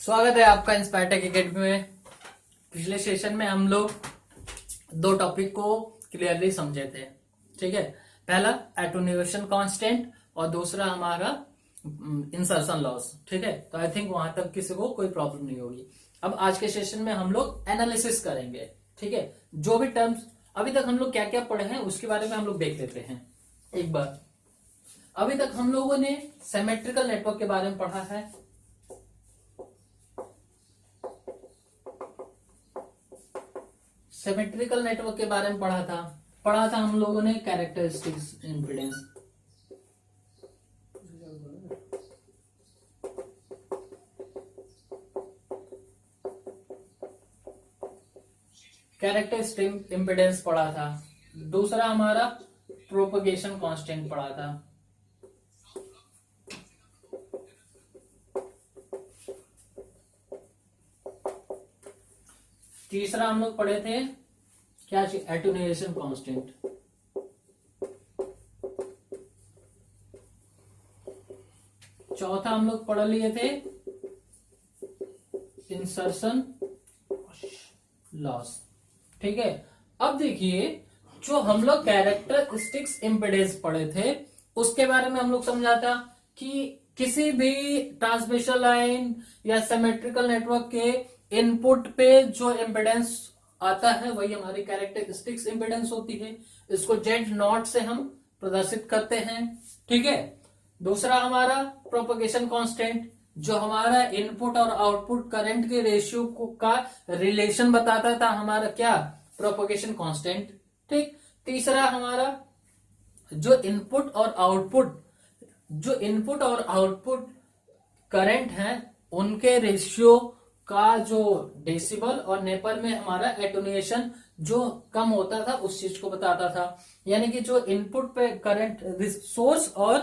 स्वागत है आपका इंस्पायर टेक एकेडमी में। पिछले सेशन में हम लोग दो टॉपिक को क्लियरली समझे थे। ठीक है, पहला एटोन्यूएशन कांस्टेंट और दूसरा हमारा इंसर्शन लॉस। ठीक है, तो आई थिंक वहां तक किसी को कोई प्रॉब्लम नहीं होगी। अब आज के सेशन में हम लोग एनालिसिस करेंगे। ठीक है, जो भी टर्म्स अभी तक हम लोग क्या क्या पढ़े हैं उसके बारे में हम लोग देख लेते हैं एक बार। अभी तक हम लोगों ने सिमेट्रिकल नेटवर्क के बारे में पढ़ा है, सिमेट्रिकल नेटवर्क के बारे में पढ़ा था हम लोगों ने कैरेक्टरिस्टिक्स इम्पीडेंस। कैरेक्टरिस्टिक इम्पीडेंस पढ़ा था। दूसरा हमारा प्रोपगेशन कांस्टेंट पढ़ा था। तीसरा हम लोग पढ़े थे क्या, एटोन्यूएशन कांस्टेंट। चौथा हम लोग पढ़ लिए थे इंसर्शन लॉस। ठीक है, अब देखिए जो हम लोग कैरेक्टरिस्टिक्स इम्पीडेंस पढ़े थे उसके बारे में हम लोग समझा था कि किसी भी ट्रांसमिशन लाइन या सिमेट्रिकल नेटवर्क के इनपुट पे जो इम्पीडेंस आता है वही हमारी कैरेक्टरिस्टिक्स इम्पीडेंस होती है। इसको जेड नॉट से हम प्रदर्शित करते हैं। ठीक है, दूसरा हमारा प्रोपगेशन कांस्टेंट जो हमारा इनपुट और आउटपुट करंट के रेशियो का रिलेशन बताता था, हमारा क्या, प्रोपगेशन कांस्टेंट। ठीक, तीसरा हमारा जो इनपुट और आउटपुट करंट है उनके रेशियो का जो डेसिबल और नेपर में हमारा एटोन्यूएशन जो कम होता था उस चीज को बताता था। यानी कि जो इनपुट पे करंट सोर्स और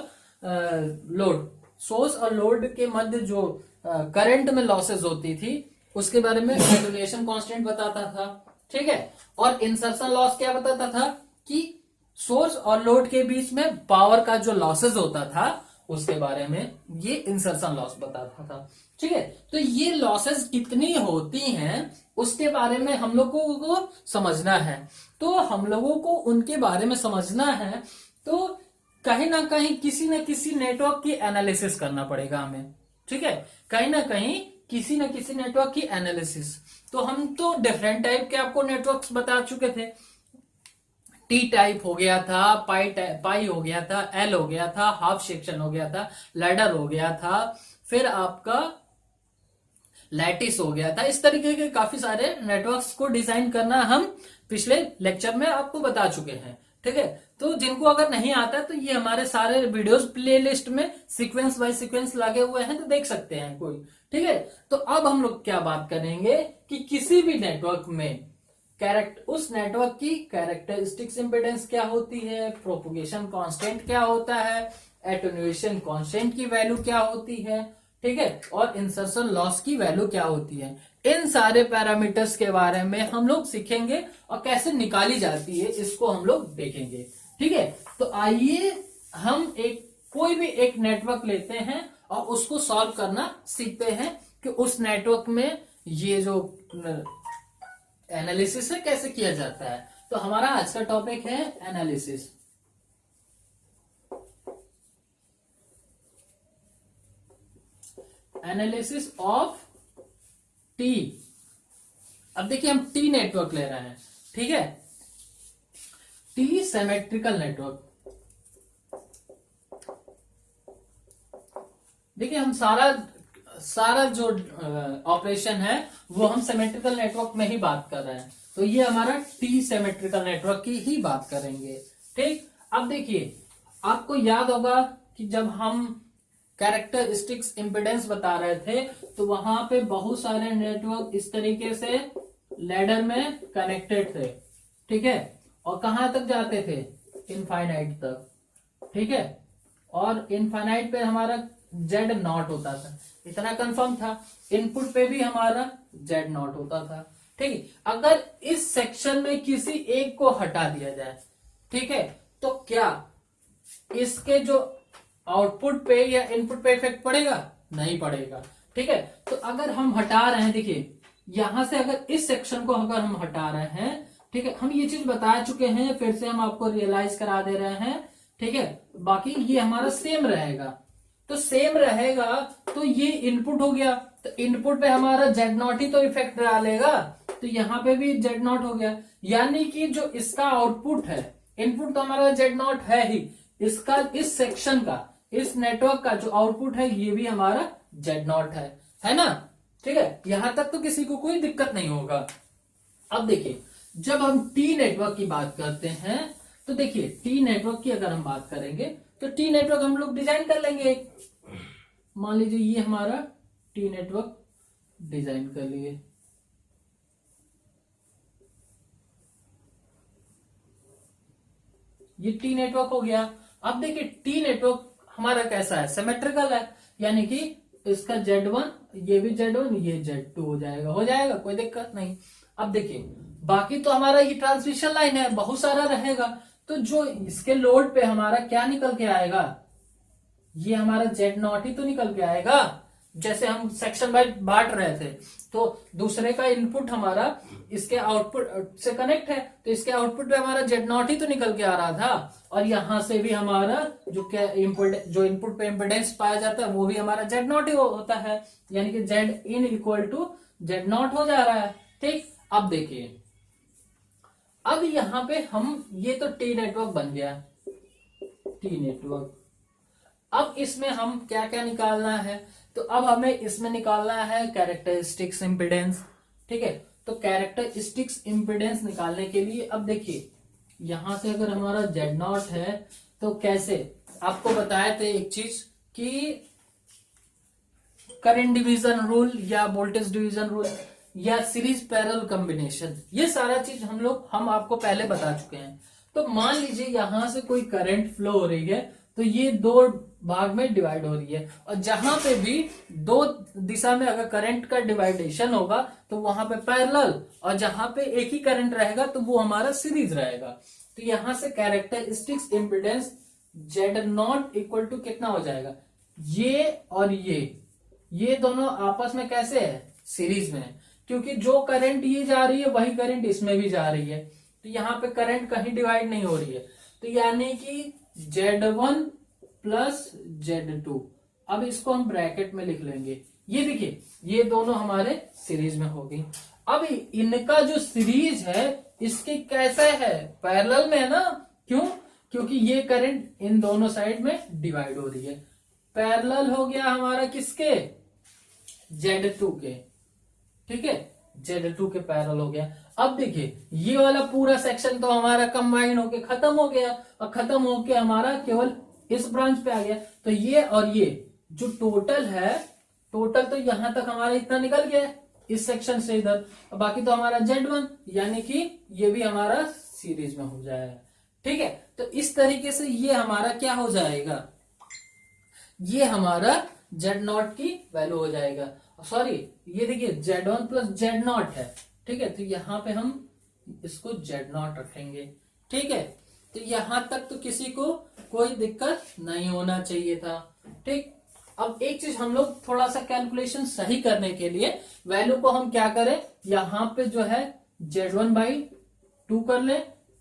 लोड के मध्य जो करंट में लॉसेस होती थी उसके बारे में एटोन्यूएशन कांस्टेंट बताता था। ठीक है, और इंसर्शन लॉस क्या बताता था कि सोर्स और लोड के बीच में पावर का जो लॉसेस होता था उसके बारे में ये इंसर्शन लॉस बताता था। ठीक है, तो ये लॉसेस कितनी होती हैं उसके बारे में हम लोगों को समझना है। तो हम लोगों को उनके बारे में समझना है तो कहीं ना कहीं किसी न किसी नेटवर्क की एनालिसिस करना पड़ेगा हमें। ठीक है, कहीं ना कहीं किसी न किसी नेटवर्क की एनालिसिस। तो हम तो डिफरेंट टाइप के आपको नेटवर्क्स बता चुके थे। टी टाइप हो गया था, पाई हो गया था, एल हो गया था, हाफ सेक्शन हो गया था, लैडर हो गया था, फिर आपका लैटिस हो गया था। इस तरीके के काफी सारे नेटवर्क्स को डिजाइन करना हम पिछले लेक्चर में आपको बता चुके हैं। ठीक है, तो जिनको अगर नहीं आता तो ये हमारे सारे वीडियोस प्लेलिस्ट में सीक्वेंस बाय सीक्वेंस लगे हुए हैं, तो देख सकते हैं कोई। ठीक है, तो अब हम लोग क्या बात करेंगे कि किसी भी नेटवर्क में उस नेटवर्क की कैरेक्टरिस्टिक्स इम्पीडेंस क्या होती है, प्रोपगेशन कांस्टेंट क्या होता है, एटोन्यूएशन कांस्टेंट की वैल्यू क्या होती है, ठीक है, और इंसर्शन लॉस की वैल्यू क्या होती है। इन सारे पैरामीटर्स के बारे में हम लोग सीखेंगे और कैसे निकाली जाती है इसको हम लोग देखेंगे। ठीक है, तो आइए हम कोई भी एक नेटवर्क लेते हैं और उसको सॉल्व करना सीखते हैं कि उस नेटवर्क में ये जो एनालिसिस है कैसे किया जाता है। तो हमारा आज का टॉपिक है एनालिसिस। Analysis of T. अब देखिए हम टी नेटवर्क ले रहे हैं। ठीक है, टी सिमेट्रिकल नेटवर्क। देखिए हम सारा जो ऑपरेशन है वो हम सिमेट्रिकल नेटवर्क में ही बात कर रहे हैं, तो ये हमारा टी सिमेट्रिकल नेटवर्क की ही बात करेंगे। ठीक, अब देखिए आपको याद होगा कि जब हम कैरेक्टरिस्टिक्स इम्पीडेंस बता रहे थे तो वहां पे बहुत सारे नेटवर्क इस तरीके से लैडर में कनेक्टेड थे। ठीक है, और कहां तक जाते थे, इनफाइनाइट तक। ठीक है, और इनफाइनाइट पे हमारा जेड नॉट होता था, इतना कंफर्म था। इनपुट पे भी हमारा जेड नॉट होता था। ठीक है, अगर इस सेक्शन में किसी एक को हटा दिया जाए, ठीक है, तो क्या इसके जो आउटपुट पे या इनपुट पे इफेक्ट पड़ेगा? नहीं पड़ेगा। ठीक है। तो अगर हम हटा रहे हैं, देखिए यहां से अगर इस सेक्शन को अगर हम हटा रहे हैं, ठीक है, हम ये चीज बता चुके हैं, फिर से हम आपको रियलाइज करा दे रहे हैं, ठीक है। बाकी ये हमारा सेम रहेगा, तो सेम रहेगा तो ये इनपुट हो गया, तो इनपुट पे हमारा जेड नॉट ही तो इफेक्ट डालेगा, तो यहाँ पे भी जेड नॉट हो गया। यानी कि जो इसका आउटपुट है, इनपुट तो हमारा जेड नॉट है ही, इसका इस सेक्शन का, इस नेटवर्क का जो आउटपुट है ये भी हमारा जेड नॉट है ना। ठीक है, यहां तक तो किसी को कोई दिक्कत नहीं होगा। अब देखिए जब हम टी नेटवर्क की बात करते हैं, तो देखिए टी नेटवर्क की अगर हम बात करेंगे तो टी नेटवर्क हम लोग डिजाइन कर लेंगे। मान लीजिए ये हमारा टी नेटवर्क डिजाइन कर लिए, ये टी नेटवर्क हो गया। अब देखिए टी नेटवर्क हमारा कैसा है, सिमेट्रिकल है, यानी कि इसका Z1, ये भी Z1, ये Z2 हो जाएगा, कोई दिक्कत नहीं। अब देखिए बाकी तो हमारा ये ट्रांसमिशन लाइन है, बहुत सारा रहेगा, तो जो इसके लोड पे हमारा क्या निकल के आएगा, ये हमारा Z0 ही तो निकल के आएगा। जैसे हम सेक्शन वाइज बांट रहे थे, तो दूसरे का इनपुट हमारा इसके आउटपुट से कनेक्ट है, तो इसके आउटपुट पे हमारा Z0 ही तो निकल के आ रहा था, और यहां से भी हमारा जो इनपुट पे इम्पिडेंस पाया जाता है वो भी हमारा Z0 ही होता है, यानी कि Z in equal to Z0 हो जा रहा है। ठीक, अब देखिए अब यहां पे हम, ये तो टी नेटवर्क बन गया, टी नेटवर्क। अब इसमें हम क्या क्या निकालना है, तो अब हमें इसमें निकालना है कैरेक्टरिस्टिक्स इम्पिडेंस। ठीक है, तो कैरेक्टरिस्टिक्स इम्पिडेंस निकालने के लिए अब देखिए यहां से अगर हमारा Z0 है तो कैसे, आपको बताए थे एक चीज कि करंट डिवीजन रूल या वोल्टेज डिवीजन रूल या सीरीज पैरेलल कॉम्बिनेशन, ये सारा चीज हम आपको पहले बता चुके हैं। तो मान लीजिए यहां से कोई करंट फ्लो हो रही है, तो ये दो भाग में डिवाइड हो रही है, और जहां पे भी दो दिशा में अगर करंट का डिवाइडेशन होगा तो वहां पे पैरेलल, और जहां पे एक ही करंट रहेगा तो वो हमारा सीरीज रहेगा। तो यहां से characteristics impedance Z0 equal to कितना हो जाएगा, ये और ये दोनों आपस में कैसे है, सीरीज में है, क्योंकि जो करंट ये जा रही है वही करंट इसमें भी जा रही है, तो यहाँ पे करंट कहीं डिवाइड नहीं हो रही है, तो यानी कि Z1 प्लस Z2। अब इसको हम ब्रैकेट में लिख लेंगे, ये देखिए ये दोनों हमारे सीरीज में होगी। अब इनका जो सीरीज है इसके कैसे है, पैरेलल में है ना, क्यों, क्योंकि ये करंट इन दोनों साइड में डिवाइड हो रही है, पैरेलल हो गया हमारा किसके, Z2 के। ठीक है, Z2 के पैरेलल हो गया। अब देखिए ये वाला पूरा सेक्शन तो हमारा कंबाइन होके खत्म हो गया, और खत्म होके हमारा केवल इस ब्रांच पे आ गया, तो ये और ये जो टोटल है, टोटल तो यहां तक हमारा इतना निकल गया इस सेक्शन से इधर, और बाकी तो हमारा Z1, यानी कि ये भी हमारा सीरीज में हो जाएगा। ठीक है, तो इस तरीके से ये हमारा क्या हो जाएगा, ये हमारा Z0 की वैल्यू हो जाएगा। सॉरी, ये देखिए Z1 प्लस Z0 है। ठीक है, तो यहां पे हम इसको Z0 रखेंगे। ठीक है, तो यहां तक तो किसी को कोई दिक्कत नहीं होना चाहिए था। ठीक, अब एक चीज हम लोग थोड़ा सा कैलकुलेशन सही करने के लिए वैल्यू को हम क्या करें, यहां पे जो है Z1/2 कर ले,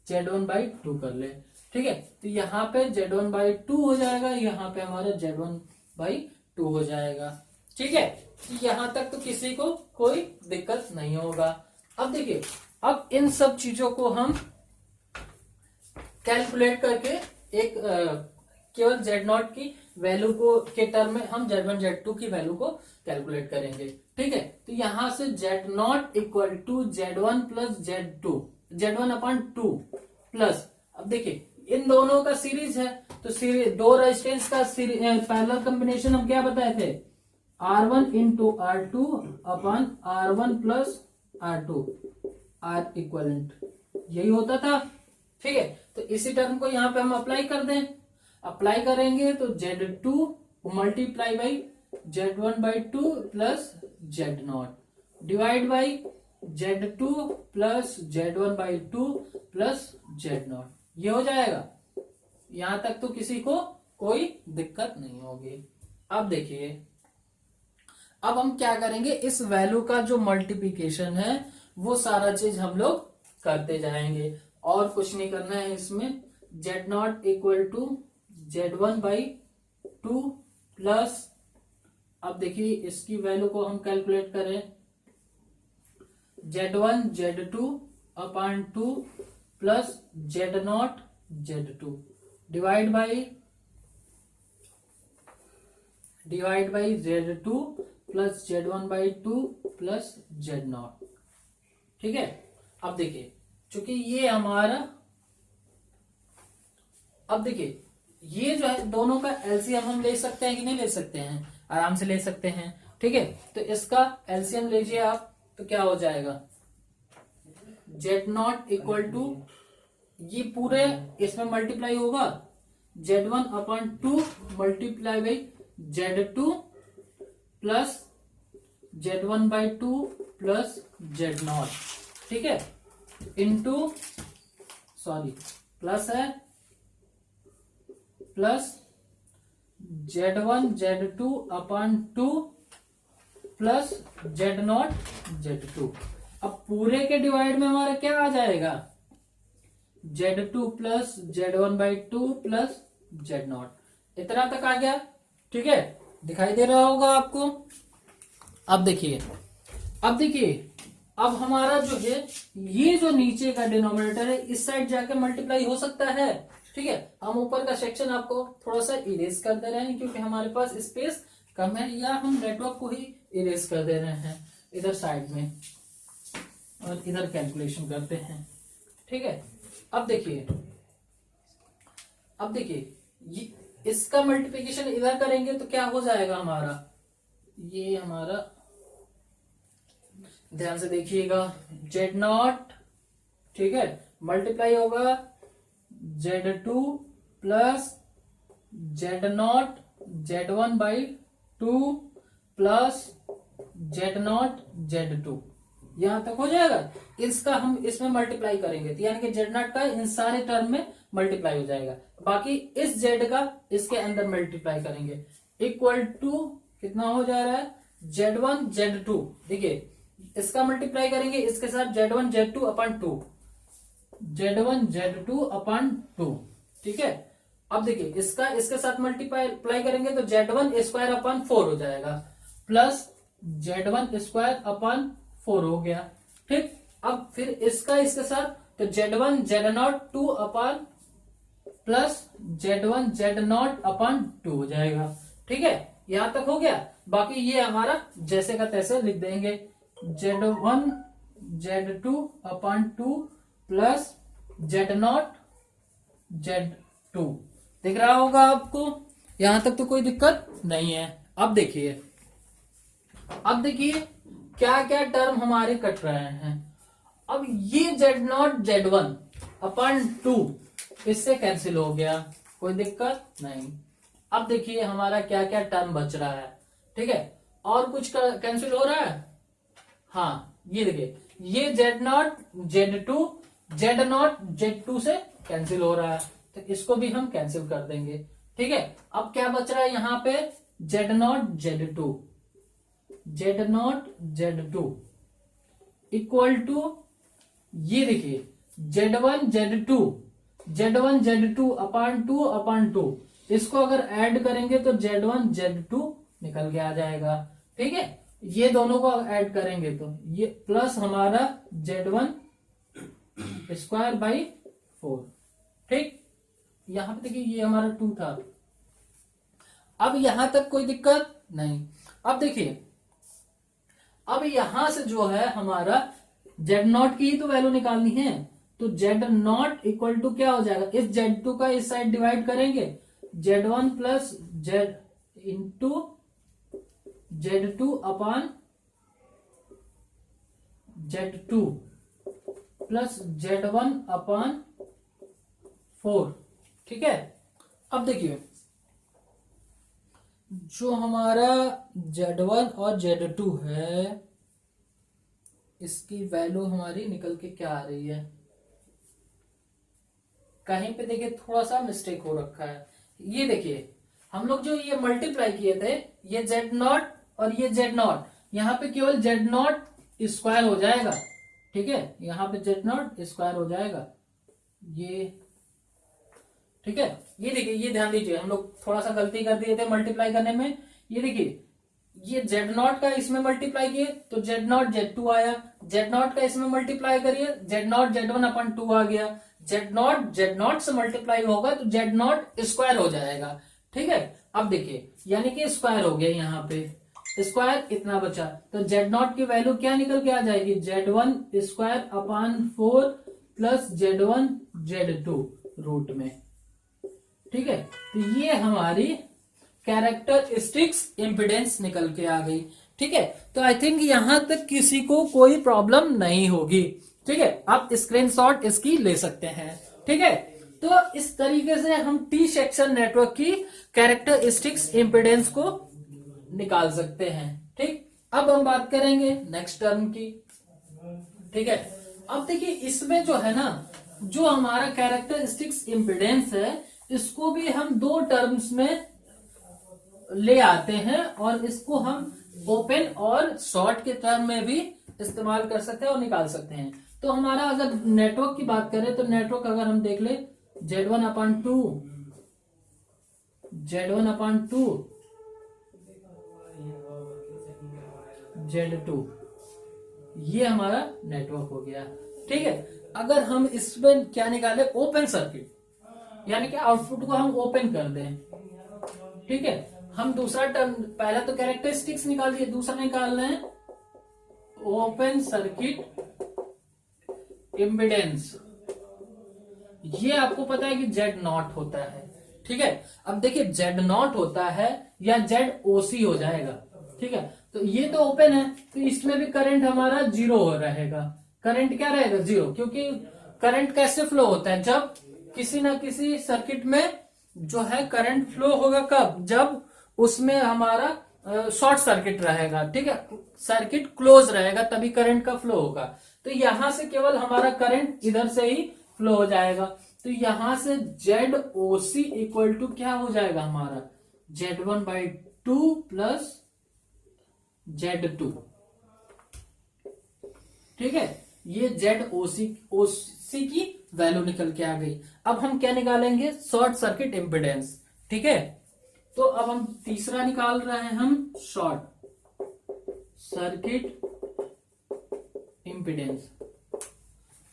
Z1/2 कर ले। ठीक है, तो यहाँ पे Z1/2 हो जाएगा, यहाँ पे हमारा Z1/2 हो जाएगा। ठीक है, तो यहां तक तो किसी को कोई दिक्कत नहीं होगा। अब देखिए अब इन सब चीजों को हम कैलकुलेट करके एक केवल Z0 की वैल्यू को के टर्म में हम Z1 Z2 की वैल्यू को कैलकुलेट करेंगे। ठीक है, तो यहां से Z0 equal to Z1 plus Z1/2 plus, अब देखिए इन दोनों का सीरीज है, तो सीरीज दो रेजिस्टेंस का पैरेलल कॉम्बिनेशन हम क्या बताए थे, R1 इंटू R2 अपन R1 plus R2 R equivalent, यही होता था। ठीक है, तो इसी टर्म को यहां पे हम अप्लाई कर दें, अप्लाई करेंगे तो Z2 multiply by Z1/2 plus Z0 divide by Z2 plus Z1/2 plus Z0, ये हो जाएगा। यहां तक तो किसी को कोई दिक्कत नहीं होगी। अब देखिए अब हम क्या करेंगे, इस वैल्यू का जो मल्टीप्लीकेशन है वो सारा चीज हम लोग करते जाएंगे, और कुछ नहीं करना है इसमें। Z not equal to Z1/2 plus, अब देखिए इसकी वैल्यू को हम कैलकुलेट करें, Z1 Z2 upon 2 plus Z0 Z2 divide by Z2 plus Z1/2 plus Z0। ठीक है, अब देखिए चूंकि ये हमारा, अब देखिए ये जो है दोनों का एलसीएम हम ले सकते हैं कि नहीं ले सकते हैं, आराम से ले सकते हैं। ठीक है, तो इसका एलसीएम लीजिए आप, तो क्या हो जाएगा, Z0 इक्वल टू, ये पूरे इसमें मल्टीप्लाई होगा, Z1/2 multiply by Z2 plus Z1/2 plus Z0। ठीक है, इंटू, सॉरी प्लस है, plus Z1 Z2 upon 2 plus Z0 Z2। अब पूरे के डिवाइड में हमारा क्या आ जाएगा, Z2 plus Z1/2 plus Z0, इतना तक आ गया। ठीक है, दिखाई दे रहा होगा आपको। अब देखिए, अब हमारा जो है ये जो नीचे का डिनोमिनेटर है इस साइड जाके मल्टीप्लाई हो सकता है। ठीक है, हम ऊपर का सेक्शन आपको थोड़ा सा इरेज कर दे रहे हैं क्योंकि हमारे पास स्पेस कम है, या हम नेटवर्क को ही इरेज कर दे रहे हैं इधर साइड में, और इधर कैलकुलेशन करते हैं। ठीक है, अब देखिए ये इसका मल्टीप्लिकेशन इधर करेंगे तो क्या हो जाएगा हमारा, ये हमारा, ध्यान से देखिएगा, Z0, ठीक है, मल्टीप्लाई होगा Z2 plus Z0 Z1/2 plus Z0 Z2, यहां तक हो जाएगा। इसका हम इसमें मल्टीप्लाई करेंगे तो यानी कि Z0 का इन सारे टर्म में मल्टीप्लाई हो जाएगा, बाकी इस Z का इसके अंदर मल्टीप्लाई करेंगे, इक्वल टू कितना हो जा रहा है, Z1 Z2। देखिए इसका मल्टीप्लाई करेंगे इसके साथ Z1 Z2 upon 2, Z1 Z2 upon 2। ठीक है, अब देखिए इसका इसके साथ मल्टीप्लाई करेंगे तो Z1 स्क्वायर अपॉन 4 हो जाएगा, प्लस Z1 स्क्वायर अपॉन 4 हो गया। ठीक, अब फिर इसका इसके साथ तो Z1 Z0 2 upon plus Z1 Z0 upon 2 हो जाएगा। ठीक है, यहां तक हो गया, बाकी ये हमारा जैसे का तैसे लिख देंगे, Z1 Z2 upon 2 plus Z0 Z2। दिख रहा होगा आपको, यहां तक तो कोई दिक्कत नहीं है। अब देखिए क्या क्या टर्म हमारे कट रहे हैं। अब ये Z0 Z1 अपॉन 2 इससे कैंसिल हो गया, कोई दिक्कत नहीं। अब देखिए हमारा क्या क्या टर्म बच रहा है। ठीक है, और कुछ कैंसिल हो रहा है, हाँ ये देखिए, ये Z0 Z2 से कैंसिल हो रहा है, तो इसको भी हम कैंसिल कर देंगे। ठीक है, अब क्या बच रहा है यहाँ पे, Z0 Z2 इक्वल टू, ये देखिए Z1 Z2 अपॉन 2, इसको अगर ऐड करेंगे तो Z1 Z2 निकल के आ जाएगा। ठीक है, ये दोनों को ऐड करेंगे तो ये प्लस हमारा Z1 स्क्वायर बाई 4। ठीक, यहां पे देखिए ये हमारा 2 था। अब यहां तक कोई दिक्कत नहीं। अब देखिए, अब यहां से जो है हमारा Z0 की ही तो वैल्यू निकालनी है, तो Z0 इक्वल टू क्या हो जाएगा, इस Z2 का इस साइड डिवाइड करेंगे, Z1 plus Z into Z2 upon Z2 plus Z1 upon 4। ठीक है, अब देखिए जो हमारा Z1 और Z2 है इसकी वैल्यू हमारी निकल के क्या आ रही है, कहीं पे देखिए थोड़ा सा मिस्टेक हो रखा है। ये देखिए हम लोग जो ये मल्टीप्लाई किए थे, ये Z0 और ये जेड नॉट, यहाँ पे केवल जेड नॉट स्क्वायर हो जाएगा, ठीक है, यहाँ पे जेड नॉट स्क्वायर हो जाएगा ये, ठीक है। ये देखिए, ये ध्यान दीजिए, हम लोग थोड़ा सा गलती कर दिए थे मल्टीप्लाई करने में। ये देखिए, ये जेड नॉट का इसमें मल्टीप्लाई किए तो जेड नॉट जेड टू आया, जेड नॉट का इसमें मल्टीप्लाई करिए जेड नॉट जेड वन अपन टू आ गया, जेड नॉट से मल्टीप्लाई होगा तो जेड नॉट स्क्वायर हो जाएगा, ठीक है। अब देखिए, यानी कि स्क्वायर हो गया, यहाँ पे स्क्वायर इतना बचा, तो जेड नॉट की वैल्यू क्या निकल के आ जाएगी, Z one square upon 4 plus Z one Z two root में, ठीक है। तो ये हमारी कैरेक्टरिस्टिक्स इम्पिडेंस निकल के आ गई, ठीक है। तो आई थिंक यहां तक किसी को कोई प्रॉब्लम नहीं होगी, ठीक है। आप स्क्रीनशॉट इसकी ले सकते हैं, ठीक है। तो इस तरीके से हम टी सेक्शन नेटवर्क की कैरेक्टरिस्टिक्स इम्पिडेंस को निकाल सकते हैं, ठीक। अब हम बात करेंगे नेक्स्ट टर्म की, ठीक है। अब देखिए, इसमें जो है ना, जो हमारा कैरेक्टरिस्टिक्स इम्पिडेंस है, इसको भी हम दो टर्म्स में ले आते हैं और इसको हम ओपन और शॉर्ट के टर्म में भी इस्तेमाल कर सकते हैं और निकाल सकते हैं। तो हमारा अगर नेटवर्क की बात करें तो नेटवर्क अगर हम देख ले, Z one upon two, Z one upon two, Z two, ये हमारा नेटवर्क हो गया, ठीक है। अगर हम इसमें क्या निकाले, ओपन सर्किट, यानी कि आउटपुट को हम ओपन कर दें, ठीक है। हम दूसरा टर्म, पहला तो कैरेक्टरिस्टिक्स निकाल दिए, दूसरा निकाल रहे हैं ओपन सर्किट इम्पिडेंस। ये आपको पता है कि जेड नॉट होता है, ठीक है। अब देखिए, जेड नॉट होता है या जेड ओसी हो जाएगा, ठीक है। तो ये तो ओपन है, तो इसमें भी करंट हमारा जीरो हो रहेगा, करंट क्या रहेगा, जीरो, क्योंकि करंट कैसे फ्लो होता है, जब किसी ना किसी सर्किट में जो है करंट फ्लो होगा, कब, जब उसमें हमारा शॉर्ट सर्किट रहेगा, ठीक है, सर्किट क्लोज रहेगा, तभी करंट का फ्लो होगा। तो यहां से केवल हमारा करंट इधर से ही फ्लो हो जाएगा, तो यहां से Z O C equal to क्या हो जाएगा हमारा, Z one by two plus Z two, ठीक है। ये जेड ओसी की वैल्यू निकल के आ गई। अब हम क्या निकालेंगे, शॉर्ट सर्किट इम्पिडेंस, ठीक है। तो अब हम तीसरा निकाल रहे हैं, हम शॉर्ट सर्किट इम्पिडेंस,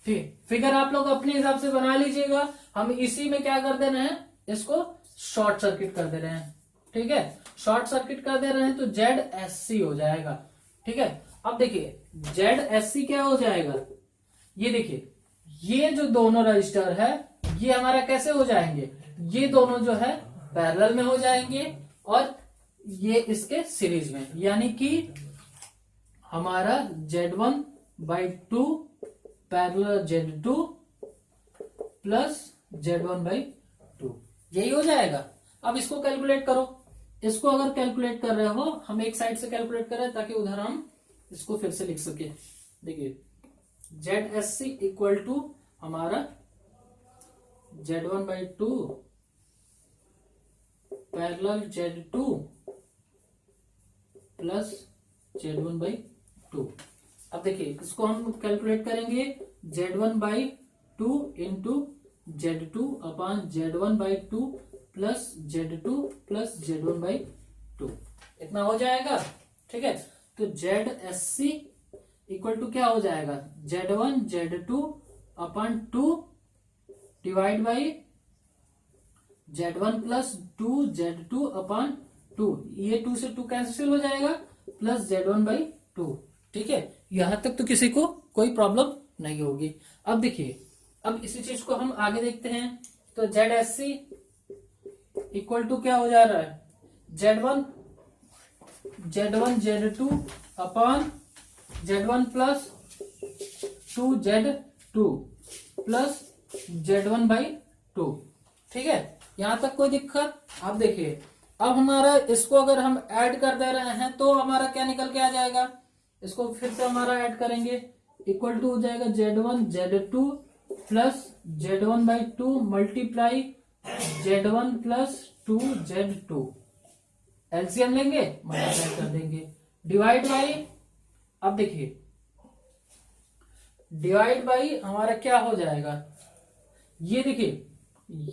ठीक। फिगर आप लोग अपने हिसाब से बना लीजिएगा, हम इसी में क्या कर दे रहे हैं, इसको शॉर्ट सर्किट कर दे रहे हैं, ठीक है। शॉर्ट सर्किट कर दे रहे हैं तो जेड एस सी हो जाएगा, ठीक है। अब देखिए, जेड एस सी क्या हो जाएगा, ये देखिए, ये जो दोनों रजिस्टर है ये हमारा कैसे हो जाएंगे, ये दोनों जो है पैरेलल में हो जाएंगे और ये इसके सीरीज में, यानी कि हमारा Z1 by two parallel Z2 plus Z1 by to, यही हो जाएगा। अब इसको कैलकुलेट करो, इसको अगर कैलकुलेट कर रहे हो, हम एक साइड से कैलकुलेट कर रहे हैं ताकि उधर हम इसको फिर से लिख सके। देखिए, Z S C equal to हमारा Z1 by two parallel Z2 plus Z1 by two. अब देखिए, इसको हम कैलकुलेट करेंगे, Z1 by two into Z2 upon Z1 by two plus Z2 plus Z1 by two, इतना हो जाएगा, ठीक है। तो Z S C equal to क्या हो जाएगा, Z1 Z2 upon two divide by Z1 plus two Z2 upon two, ये 2 से 2 कैंसिल हो जाएगा, प्लस Z1 बाई टू, ठीक है। यहां तक तो किसी को कोई प्रॉब्लम नहीं होगी। अब देखिए, अब इसी चीज को हम आगे देखते हैं, तो Z S C equal to क्या हो जा रहा है, Z1 Z2 upon Z1 plus two Z2 plus Z1 by two, ठीक है। यहां तक कोई दिक्कत। अब देखिए, अब हमारा इसको अगर हम ऐड कर दे रहे हैं तो हमारा क्या निकल के आ जाएगा, इसको फिर से हमारा ऐड करेंगे, इक्वल टू हो जाएगा Z1 Z2 plus Z1 by to multiply Z1 plus two Z2, LCM लेंगे मल्टीप्लाई कर देंगे, डिवाइड बाई, अब देखिए डिवाइड बाई हमारा क्या हो जाएगा, ये देखिए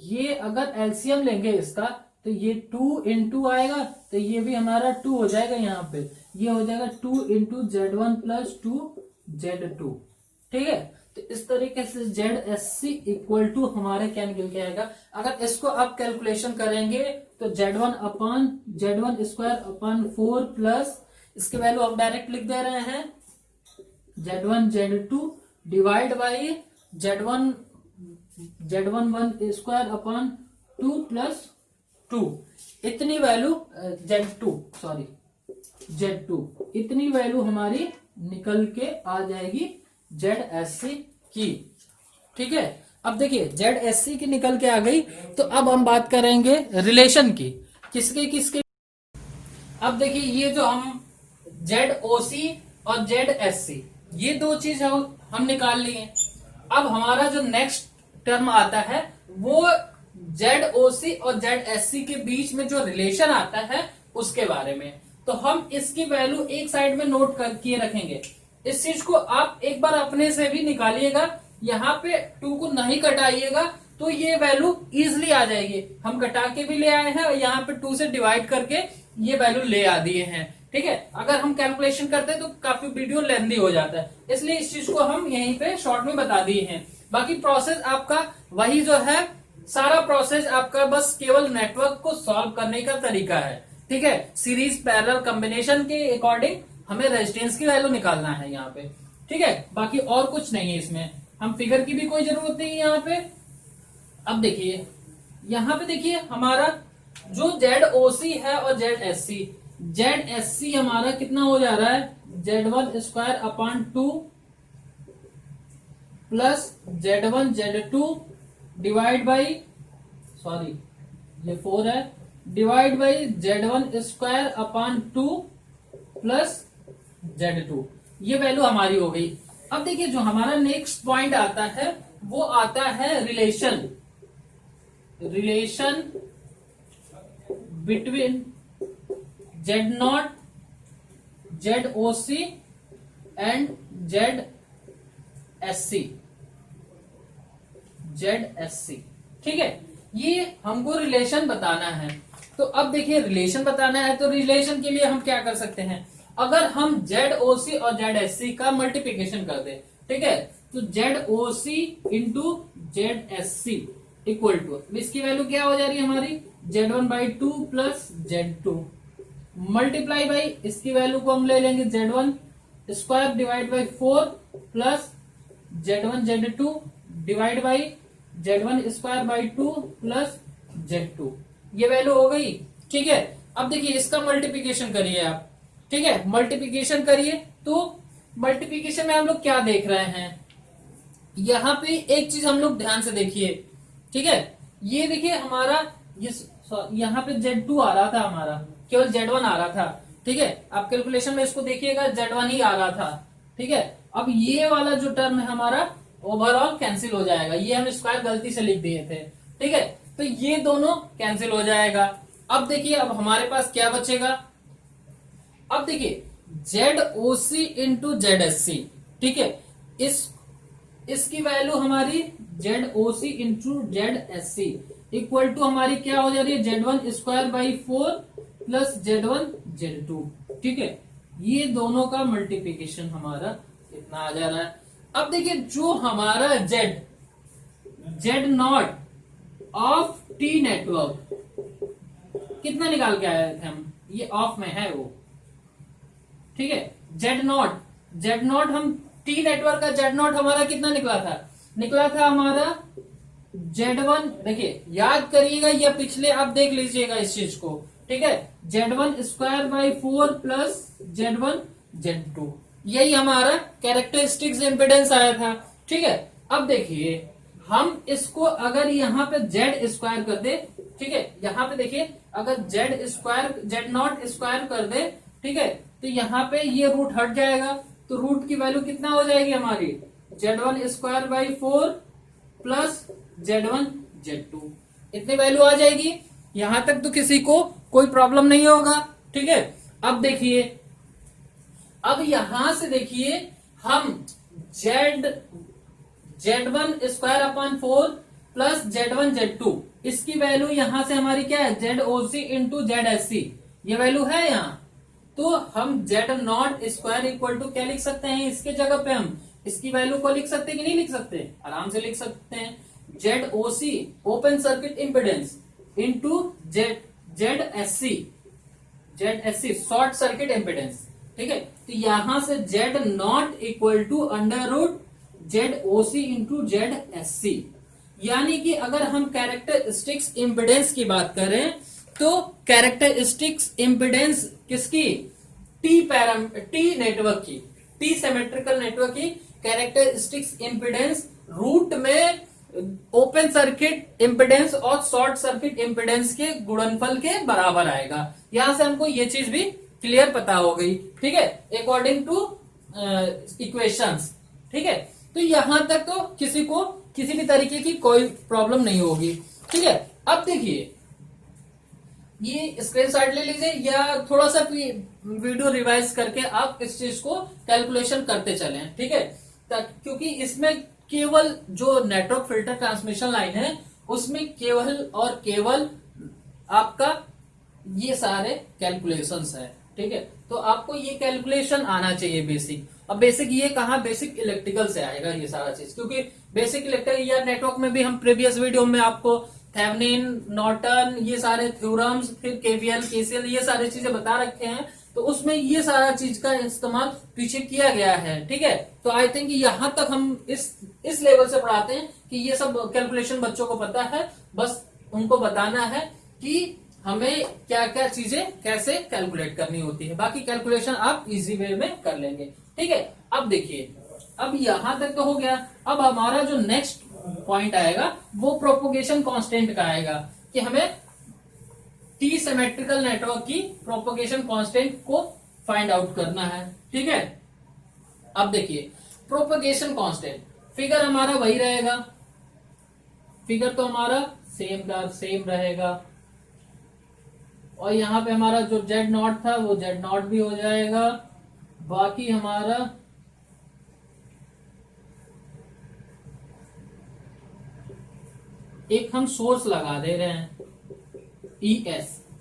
ये अगर एलसीएम लेंगे इसका तो ये 2 इंटू आएगा, तो ये भी हमारा 2 हो जाएगा, यहाँ पे ये हो जाएगा 2 इंटू Z1 प्लस 2 Z2। ठीक है, तो इस तरीके से ZSC इक्वल टू हमारे क्या निकल के आएगा, अगर इसको आप कैलकुलेशन करेंगे तो Z1 स्क्वायर अपॉन 4 प्लस इसके वैल्यू आप डायरेक्ट लिख दे रहे हैं Z1 Z2 divide by Z1 1 square upon 2 plus 2, इतनी वैल्यू Z2 इतनी वैल्यू हमारी निकल के आ जाएगी ZSC की। ठीक है, अब देखिए ZSC की निकल के आ गई, तो अब हम बात करेंगे रिलेशन की, किसके किसके। अब देखिए ये जो हम ZOC और ZSC ये दो चीज हम निकाल लिए। अब हमारा जो नेक्स्ट टर्म आता है वो ZOC और ZSC के बीच में जो रिलेशन आता है उसके बारे में, तो हम इसकी वैल्यू एक साइड में नोट किए रखेंगे। इस चीज को आप एक बार अपने से भी निकालिएगा, यहाँ पे 2 को नहीं कटाइएगा तो ये वैल्यू इजिली आ जाएगी। हम कटा के भी ले आए हैं और यहाँ पे 2 से डिवाइड करके ये वैल्यू ले आ दिए हैं। ठीक है, अगर हम कैलकुलेशन करते हैं तो काफी वीडियो लेंदी हो जाता है, इसलिए इस चीज को हम यहीं पे शॉर्ट में बता दिए हैं। बाकी प्रोसेस आपका वही जो है, सारा प्रोसेस आपका बस केवल नेटवर्क को सॉल्व करने का तरीका है। ठीक है, सीरीज पैरेलल कॉम्बिनेशन के अकॉर्डिंग हमें रेजिस्टेंस की वैल्यू निकालना है यहाँ पे। ठीक है, बाकी और कुछ नहीं है इसमें, हम फिगर की भी कोई जरूरत नहीं है यहाँ पे। अब देखिए यहाँ पे देखिए हमारा जो ZOC है और ZSC हमारा कितना हो जा रहा है, Z1 square upon 2 plus Z1 Z2 divide by, sorry ये 4 है, divide by Z1 square upon 2 plus Z2, ये वैल्यू हमारी हो गई। अब देखिए जो हमारा नेक्स्ट पॉइंट आता है वो आता है relation between Z0 ZOC and ZSC। ठीक है, ये हमको रिलेशन बताना है। तो अब देखिए रिलेशन बताना है तो रिलेशन के लिए हम क्या कर सकते हैं, अगर हम ZOC और ZSC का मल्टीप्लिकेशन कर दे, ठीक है, तो ZOC into ZSC equal to, इसकी वैल्यू क्या हो जा रही है हमारी Z1/2 plus Z2 multiply by इसकी वैल्यू को हम ले लेंगे Z1 square divide by 4 plus Z1 Z2 divide by Z1 square by 2 plus Z2, ये वैल्यू हो गई। ठीक है, अब देखिए इसका मल्टीप्लिकेशन करिए आप। ठीक है, मल्टीप्लिकेशन करिए, तो मल्टीप्लिकेशन में हम लोग क्या देख रहे हैं, यहाँ पे एक चीज हम लोग ध्यान से देखिए। ठीक है, ये देखिए हमारा यहाँ पे Z2 आ रहा था, हमारा केवल Z1 आ रहा था। ठीक है, आप कैलकुलेशन में इसको देखिएगा Z1 ही आ रहा था। ठीक है, अब ये वाला जो टर्म है हमारा ओवरऑल कैंसिल हो जाएगा, ये हम स्क्वायर गलती से लिख दिए थे। ठीक है, तो ये दोनों कैंसिल हो जाएगा। अब देखिए अब हमारे पास क्या बचेगा, अब देखिए ZOC इंटू ZSC। ठीक है, इसकी वैल्यू हमारी ZOC into ZSC equal to हमारी क्या हो जा रही है, Z1 square by 4 plus Z1 Z2। ठीक है, ये दोनों का मल्टीप्लिकेशन हमारा इतना आ जा रहा है। अब देखिए जो हमारा Z0 ऑफ T नेटवर्क कितना निकाल के आए थे हम, ये ऑफ में है वो। ठीक है, Z0 हम T नेटवर्क का Z0 हमारा कितना निकला था हमारा Z1, देखिए याद करिएगा या पिछले आप देख लीजिएगा इस चीज को। ठीक है, Z1 square by 4 plus Z1 Z2, यही हमारा कैरेक्टरिस्टिक्स इम्पिडेंस आया था। ठीक है, अब देखिए हम इसको अगर यहाँ पे Z स्क्वायर कर दे, ठीक है, यहाँ पे देखिए अगर Z0 स्क्वायर कर दे, ठीक है, तो यहाँ पे ये रूट हट जाएगा, तो रूट की वैल्यू कितना हो जाएगी हमारी Z1 square by 4 plus Z1 Z2, इतनी वैल्यू आ जाएगी। यहां तक तो किसी को कोई प्रॉब्लम नहीं होगा। ठीक है, अब देखिए, अब यहां से देखिए हम Z1 square upon 4 plus Z1 Z2, इसकी वैल्यू यहां से हमारी क्या है, ZOC इंटू ZSC, ये वैल्यू है यहां। तो हम Z0 स्क्वायर इक्वल टू क्या लिख सकते हैं, इसके जगह पे हम इसकी वैल्यू को लिख सकते हैं कि नहीं लिख सकते, आराम से लिख सकते हैं। ZOC open circuit impedance into ZSC short circuit impedance. ठीक है, तो यहां से Z0 = √ZOC इंटू ZSC, यानी कि अगर हम कैरेक्टरिस्टिक्स इम्पिडेंस की बात करें तो कैरेक्टरिस्टिक्स इम्पिडेंस किसकी, टी नेटवर्क की, टी सिमेट्रिकल नेटवर्क की कैरेक्टरिस्टिक्स इम्पिडेंस रूट में ओपन सर्किट इम्पिडेंस और शॉर्ट सर्किट इम्पिडेंस के गुणनफल के बराबर आएगा। यहां से हमको ये चीज भी क्लियर पता हो गई। ठीक है, अकॉर्डिंग टू इक्वेशंस। ठीक है, तो यहां तक तो किसी को किसी भी तरीके की कोई प्रॉब्लम नहीं होगी। ठीक है, अब देखिए, ये स्क्रीनशॉट ले लीजिए या थोड़ा सा वीडियो रिवाइज करके आप इस चीज को कैलकुलेशन करते चलें। ठीक है, क्योंकि इसमें केवल जो नेटवर्क फिल्टर ट्रांसमिशन लाइन है उसमें केवल और केवल आपका ये सारे कैलकुलेशंस है। ठीक है, तो आपको ये कैलकुलेशन आना चाहिए बेसिक। अब बेसिक ये कहा, बेसिक इलेक्ट्रिकल से आएगा ये सारा चीज, क्योंकि बेसिक इलेक्ट्रिकल या नेटवर्क में भी हम प्रीवियस वीडियो में आपको थेवेनिन, नॉर्टन, ये सारे थ्योरम्स, फिर केवीएल, केसीएल, ये सारी चीजें बता रखे हैं, तो उसमें ये सारा चीज का इस्तेमाल पीछे किया गया है। ठीक है, तो आई थिंक यहां तक हम इस लेवल से पढ़ाते हैं कि ये सब कैलकुलेशन बच्चों को पता है, बस उनको बताना है कि हमें क्या क्या चीजें कैसे कैलकुलेट करनी होती है, बाकी कैलकुलेशन आप इजी वे में कर लेंगे। ठीक है, अब देखिए, अब यहां तक तो हो गया। अब हमारा जो नेक्स्ट पॉइंट आएगा वो प्रोपोगेशन कांस्टेंट का आएगा कि हमें टी सिमेट्रिकल नेटवर्क की प्रोपोगेशन कांस्टेंट को फाइंड आउट करना है। ठीक है, अब देखिए, प्रोपोगेशन कांस्टेंट फिगर हमारा वही रहेगा, फिगर तो हमारा सेम रहेगा, और यहां पे हमारा जो Z0 था वो Z0 भी हो जाएगा। बाकी हमारा एक हम सोर्स लगा दे रहे हैं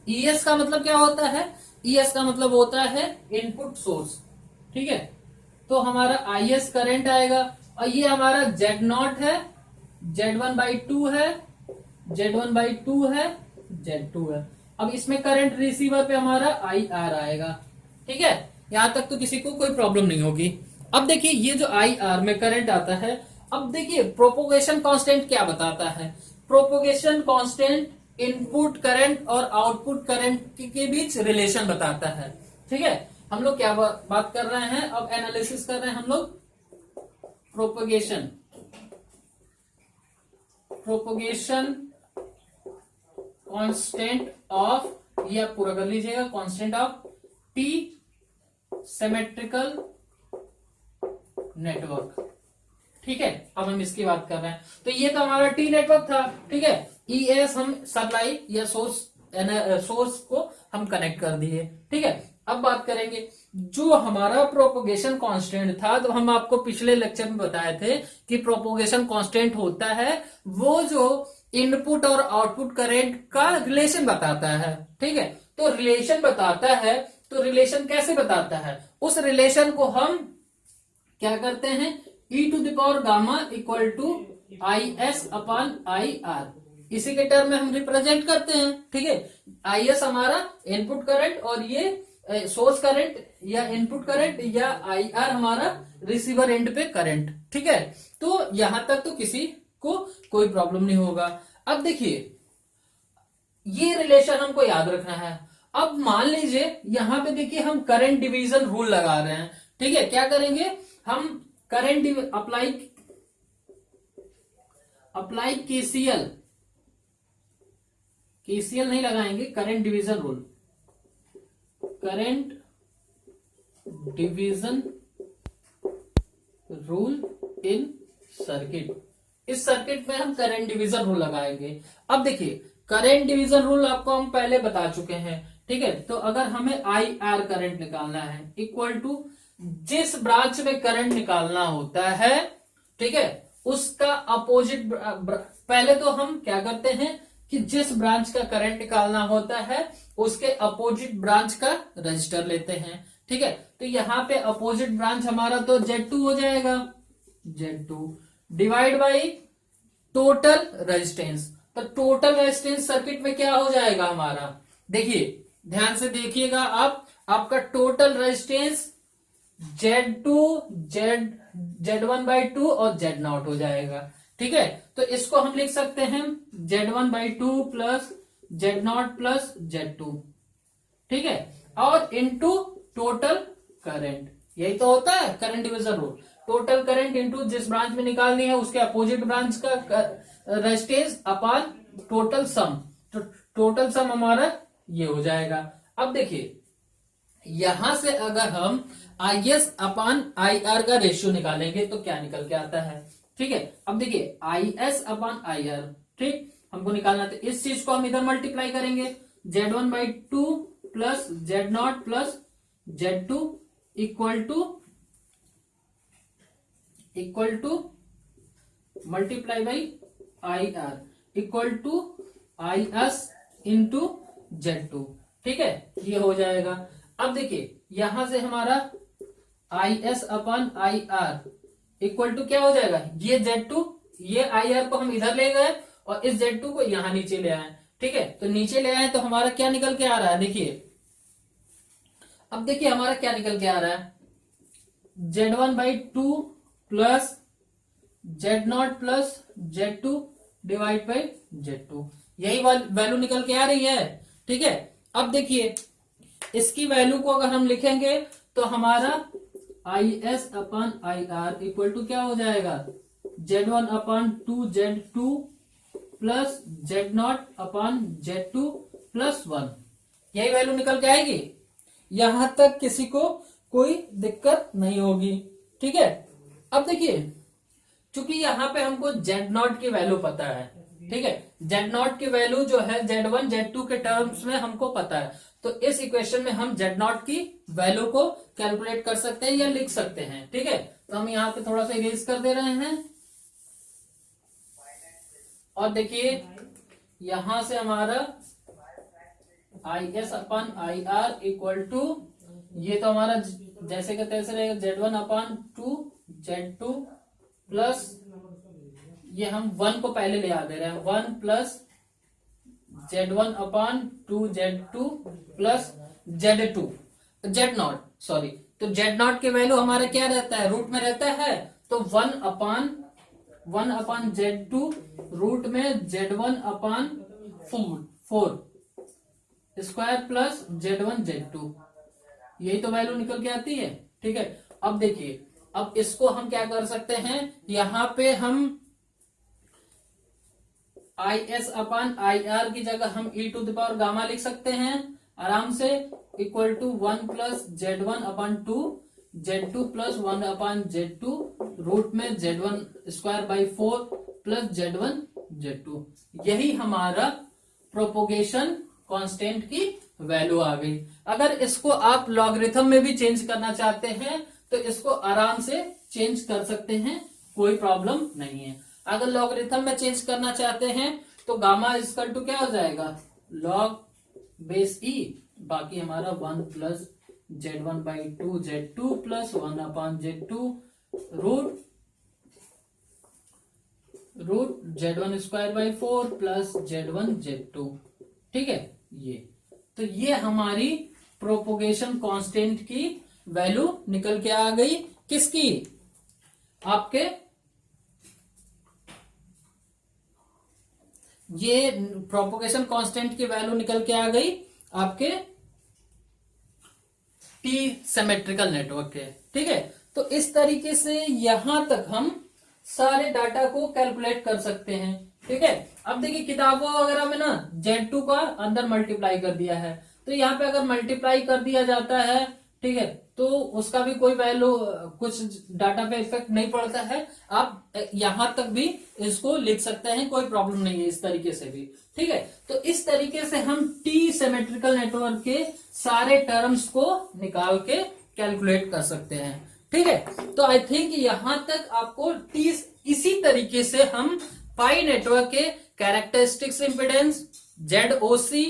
ES का मतलब क्या होता है, ES का मतलब होता है इनपुट सोर्स। ठीक है, तो हमारा IS करंट आएगा, और ये हमारा Z0 है, Z1/2 है, Z1/2 है, Z2 है। अब इसमें करंट रिसीवर पे हमारा IR आएगा। ठीक है, यहां तक तो किसी को कोई प्रॉब्लम नहीं होगी। अब देखिए, ये जो IR में करंट आता है, अब देखिए प्रोपोगेशन कांस्टेंट क्या बताता है। प्रोपोगेशन कांस्टेंट इनपुट करंट और आउटपुट करंट के बीच रिलेशन बताता है। ठीक है, हम लोग क्या बात कर रहे हैं, अब एनालिसिस कर रहे हैं हम लोग प्रोपोगेशन कांस्टेंट ऑफ, ये आप पूरा कर लीजिएगा, constant of T symmetrical network. ठीक है, अब हम इसकी बात कर रहे हैं, तो ये तो हमारा टी नेटवर्क था। ठीक है, ES हम सप्लाई या सोर्स को हम कनेक्ट कर दिए। ठीक है, अब बात करेंगे जो हमारा प्रोपोगेशन कांस्टेंट था, तो हम आपको पिछले लेक्चर में बताए थे कि प्रोपोगेशन कांस्टेंट होता है वो जो इनपुट और आउटपुट करंट का रिलेशन बताता है। ठीक है, तो रिलेशन बताता है, तो रिलेशन कैसे बताता है, उस रिलेशन को हम क्या करते हैं, e⁻⁻ इक्वल टू IS/IR, इसी के टर्म में हम रिप्रेजेंट करते हैं। ठीक है, IS हमारा इनपुट करंट और ये सोर्स करंट या इनपुट करंट, या IR हमारा रिसीवर एंड पे करंट। ठीक है, तो यहां तक तो किसी को कोई प्रॉब्लम नहीं होगा। अब देखिए, ये रिलेशन हमको याद रखना है। अब मान लीजिए यहां पे देखिए हम करंट डिवीजन रूल लगा रहे हैं। ठीक है, क्या करेंगे हम, करंट अप्लाई केसीएल नहीं लगाएंगे, current division rule, current division rule in circuit, इस सर्किट में हम करंट डिवीजन रूल लगाएंगे। अब देखिए, करेंट डिवीजन रूल आपको हम पहले बता चुके हैं, ठीक है। तो अगर हमें आई आर करंट निकालना है इक्वल टू जिस ब्रांच में करंट निकालना होता है, ठीक है, उसका अपोजिट पहले तो हम क्या करते हैं कि जिस ब्रांच का करंट निकालना होता है उसके अपोजिट ब्रांच का रजिस्टर लेते हैं, ठीक है। तो यहां पे अपोजिट ब्रांच हमारा तो Z2 हो जाएगा, Z2 divide by total resistance. तो टोटल रेजिस्टेंस सर्किट में क्या हो जाएगा हमारा, देखिए ध्यान से देखिएगा आप, आपका टोटल रेजिस्टेंस Z2 Z1/2 और Z0 हो जाएगा, ठीक है। तो इसको हम लिख सकते हैं Z1/2 plus Z0 plus Z2, ठीक है, और इनटू टोटल करंट। यही तो होता है current division rule, total current into जिस ब्रांच में निकालनी है उसके अपोजिट ब्रांच का रेजिस्टेंस अपॉन टोटल सम। तो टोटल सम हमारा ये हो जाएगा। अब देखिए यहां से अगर हम IS अपॉन IR का रेशियो निकालेंगे तो क्या निकल के आता है, ठीक है। अब देखिए IS अपॉन IR, ठीक, हमको निकालना, तो इस चीज को हम इधर मल्टीप्लाई करेंगे, Z1/2 plus Z0 plus Z2 equal to multiply by IR equal to IS into Z2, ठीक है, ये हो जाएगा। अब देखिए यहां से हमारा IS upon IR equal to क्या हो जाएगा, ये Z2, ये IR को हम इधर ले गए और इस Z2 को यहां नीचे ले आए, ठीक है। तो नीचे ले आए तो हमारा क्या निकल के आ रहा है, देखिए अब देखिए हमारा क्या निकल के आ रहा है, Z1/2 plus Z0 plus Z2 divide by Z2, यही वैल्यू निकल के आ रही है, ठीक है। अब देखिए इसकी वैल्यू को अगर हम लिखेंगे तो हमारा IS upon IR equal to क्या हो जाएगा, Z1 upon 2 Z2 plus Z0 upon Z2 plus 1, यही वैल्यू निकल के आएगी। यहां तक किसी को कोई दिक्कत नहीं होगी, ठीक है। अब देखिए चूंकि यहां पे हमको Z0 की वैल्यू पता है, ठीक है, Z0 की वैल्यू जो है Z1 Z2 के टर्म्स में हमको पता है, तो इस इक्वेशन में हम Z0 की वैल्यू को कैलकुलेट कर सकते हैं या लिख सकते हैं, ठीक है। तो हम यहाँ पे थोड़ा सा इरेज कर दे रहे हैं और देखिए यहां से हमारा IS upon IR equal to, ये तो हमारा जैसे का तैसे रहेगा Z1 अपॉन 2 Z2 प्लस, ये हम 1 को पहले ले आ दे रहे हैं, 1 plus Z1 upon 2 Z2 plus Z0, sorry, तो Z0 की वैल्यू हमारा क्या रहता है, रूट में रहता है, तो 1 अपॉन Z2 रूट में Z1 upon 4 square plus Z1 Z2, यही तो वैल्यू निकल के आती है, ठीक है। अब देखिए अब इसको हम क्या कर सकते हैं, यहां पे हम IS अपॉन IR की जगह हम e⁻γ लिख सकते हैं आराम से, equal to 1 plus Z1 upon 2 Z2 plus 1 upon Z2 root में Z1 square by 4 plus Z1 Z2, यही हमारा प्रोपोगेशन कांस्टेंट की वैल्यू आ गई। अगर इसको आप लॉगरिथम में भी चेंज करना चाहते हैं तो इसको आराम से चेंज कर सकते हैं, कोई प्रॉब्लम नहीं है। अगर लॉगरिथम में चेंज करना चाहते हैं तो गामा इक्वल टू क्या हो जाएगा, लॉग बेस ई, बाकी हमारा 1 plus Z1/2 Z2 plus 1 upon Z2 root Z1 square by 4 plus Z1 Z2, ठीक है। ये हमारी प्रोपोगेशन कांस्टेंट की वैल्यू निकल के आ गई, किसकी, आपके ये प्रोपोगेशन कांस्टेंट की वैल्यू निकल के आ गई आपके टी सिमेट्रिकल नेटवर्क के, ठीक है। तो इस तरीके से यहां तक हम सारे डाटा को कैलकुलेट कर सकते हैं, ठीक है। अब देखिए किताबों वगैरह में ना Z2 का अंदर मल्टीप्लाई कर दिया है, तो यहाँ पे अगर मल्टीप्लाई कर दिया जाता है ठीक है, तो उसका भी कोई वैल्यू कुछ डाटा पे इफेक्ट नहीं पड़ता है। आप यहां तक भी इसको लिख सकते हैं, कोई प्रॉब्लम नहीं है इस तरीके से भी। ठीक है, तो इस तरीके से हम टी सिमेट्रिकल नेटवर्क के सारे टर्म्स को निकाल के कैलकुलेट कर सकते हैं। ठीक है, तो आई थिंक यहां तक आपको टी, इसी तरीके से हम पाई नेटवर्क के कैरेक्टरिस्टिक्स इम्पिडेंस, ZOC,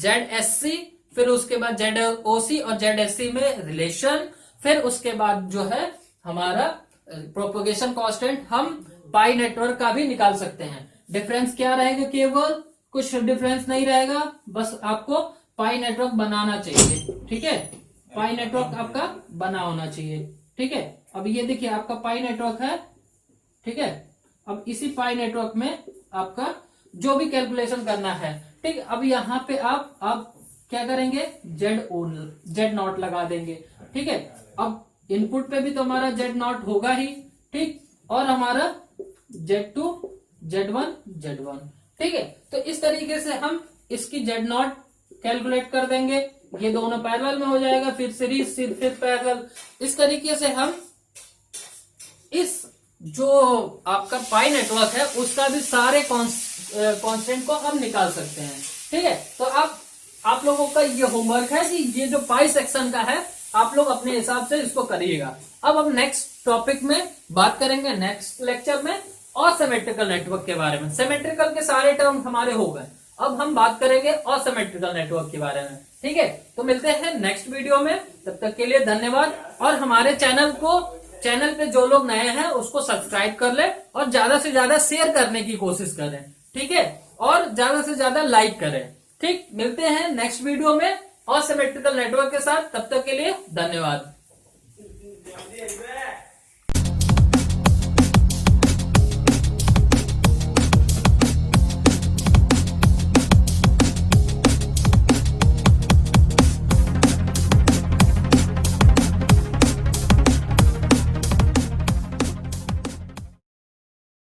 ZSC, फिर उसके बाद ZOC और ZSC में रिलेशन, फिर उसके बाद जो है हमारा प्रोपोगेशन कांस्टेंट, हम पाई नेटवर्क का भी निकाल सकते हैं। डिफरेंस क्या रहेगा, केवल कुछ डिफरेंस नहीं रहेगा, बस आपको पाई नेटवर्क बनाना चाहिए। ठीक है, पाई नेटवर्क आपका बना होना चाहिए। ठीक है, अब ये देखिए आपका पाई नेटवर्क है। ठीक है, अब इसी पाई नेटवर्क में आपका जो भी कैलकुलेशन करना है, ठीक, अब यहां पे आप क्या करेंगे, Z0 लगा देंगे। ठीक है, अब इनपुट पे भी तो हमारा Z0 होगा ही। ठीक, और हमारा Z2, Z1, Z1। ठीक है, तो इस तरीके से हम इसकी Z0 कैलकुलेट कर देंगे, ये दोनों पैरेलल में हो जाएगा, फिर सीरीज, फिर पैरेलल। इस तरीके से हम इस जो आपका पाई नेटवर्क है उसका भी सारे कांस्टेंट को हम निकाल सकते हैं। ठीक है, तो आप लोगों का ये होमवर्क है कि ये जो पाई सेक्शन का है आप लोग अपने हिसाब से इसको करिएगा। अब हम नेक्स्ट टॉपिक में बात करेंगे, नेक्स्ट लेक्चर में, असिमेट्रिकल नेटवर्क के बारे में। सिमेट्रिकल के सारे टर्म हमारे हो गए, अब हम बात करेंगे असिमेट्रिकल नेटवर्क के बारे में। ठीक है, तो मिलते हैं नेक्स्ट वीडियो में, तब तक के लिए धन्यवाद। और हमारे चैनल पे जो लोग नए हैं उसको सब्सक्राइब कर ले और ज्यादा से ज्यादा शेयर करने की कोशिश करें। ठीक है, और ज्यादा से ज्यादा लाइक करें। ठीक, मिलते हैं नेक्स्ट वीडियो में असिमेट्रिकल नेटवर्क के साथ, तब तक के लिए धन्यवाद।